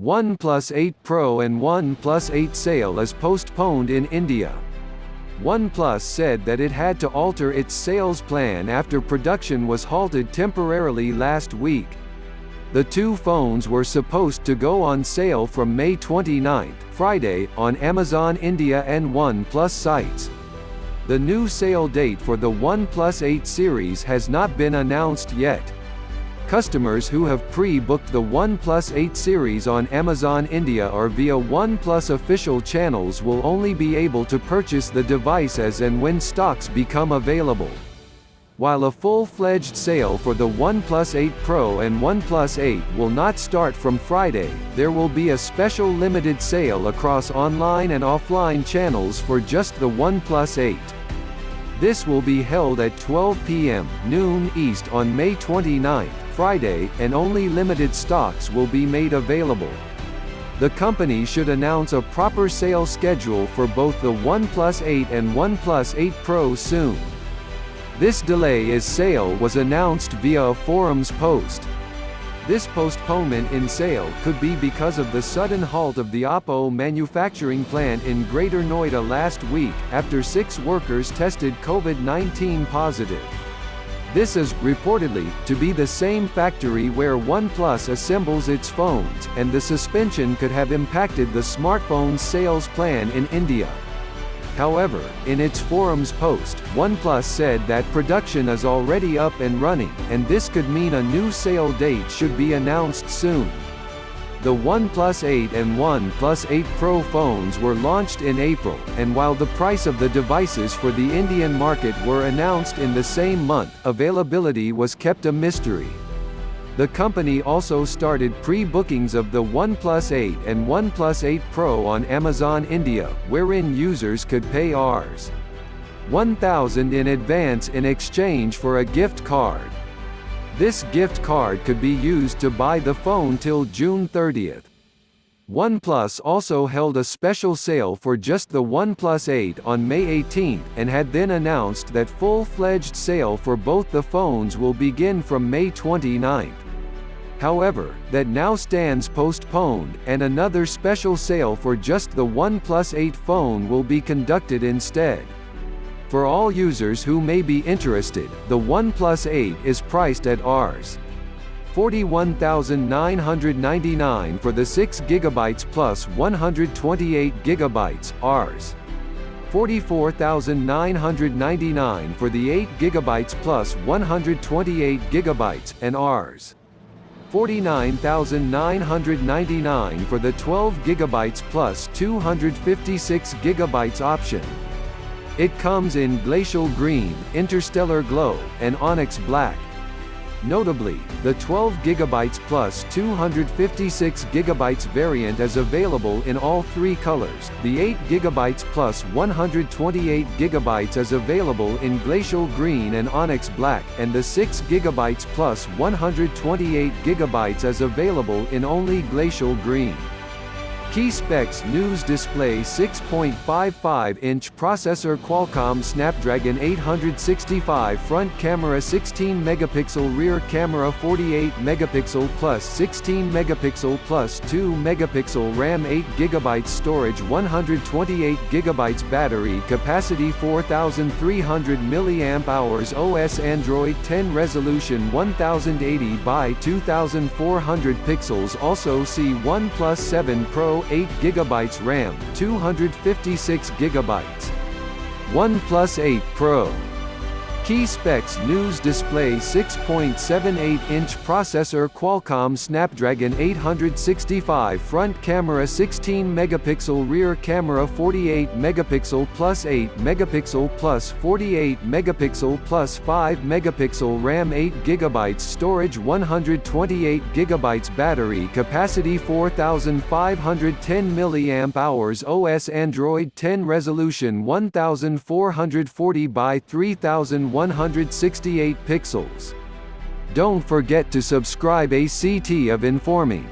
OnePlus 8 Pro and OnePlus 8 sale is postponed in India. OnePlus said that it had to alter its sales plan after production was halted temporarily last week. The two phones were supposed to go on sale from May 29, Friday, on Amazon India and OnePlus sites. The new sale date for the OnePlus 8 series has not been announced yet. Customers who have pre-booked the OnePlus 8 series on Amazon India or via OnePlus official channels will only be able to purchase the device as and when stocks become available. While a full-fledged sale for the OnePlus 8 Pro and OnePlus 8 will not start from Friday, there will be a special limited sale across online and offline channels for just the OnePlus 8. This will be held at 12 p.m. noon East on May 29, Friday, and only limited stocks will be made available. The company should announce a proper sale schedule for both the OnePlus 8 and OnePlus 8 Pro soon. This delay in sale was announced via a forums post. This postponement in sale could be because of the sudden halt of the Oppo manufacturing plant in Greater Noida last week, after 6 workers tested COVID-19 positive. This is, reportedly, to be the same factory where OnePlus assembles its phones, and the suspension could have impacted the smartphone sales plan in India. However, in its forums post, OnePlus said that production is already up and running, and this could mean a new sale date should be announced soon. The OnePlus 8 and OnePlus 8 Pro phones were launched in April, and while the price of the devices for the Indian market were announced in the same month, availability was kept a mystery. The company also started pre-bookings of the OnePlus 8 and OnePlus 8 Pro on Amazon India, wherein users could pay Rs. 1,000 in advance in exchange for a gift card. This gift card could be used to buy the phone till June 30th. OnePlus also held a special sale for just the OnePlus 8 on May 18, and had then announced that full-fledged sale for both the phones will begin from May 29. However, that now stands postponed, and another special sale for just the OnePlus 8 phone will be conducted instead. For all users who may be interested, the OnePlus 8 is priced at Rs. 41,999 for the 6GB plus 128GB, Rs. 44,999 for the 8GB plus 128GB, and Rs. 49,999 for the 12GB plus 256GB option. It comes in glacial green, interstellar glow, and onyx black. Notably, the 12GB plus 256GB variant is available in all 3 colors, the 8GB plus 128GB is available in glacial green and onyx black, and the 6GB plus 128GB is available in only glacial green. Key specs: news display, 6.55-inch processor, Qualcomm Snapdragon 865, front camera 16 megapixel, rear camera 48 megapixel plus 16 megapixel plus 2 megapixel, RAM 8 GB, storage 128 GB, battery capacity 4300 mAh, OS Android 10, resolution 1080 by 2400 pixels. Also see OnePlus 7 Pro, 8GB RAM, 256GB. OnePlus 8 Pro. Key specs: news display, 6.78-inch processor, Qualcomm Snapdragon 865, front camera 16 megapixel, rear camera 48 megapixel plus 8 megapixel plus 48 megapixel plus 5 megapixel, RAM 8GB, storage 128GB, battery capacity 4510 mAh, OS Android 10, resolution 1440 by 3168 pixels. Don't forget to subscribe. ACT of Informing.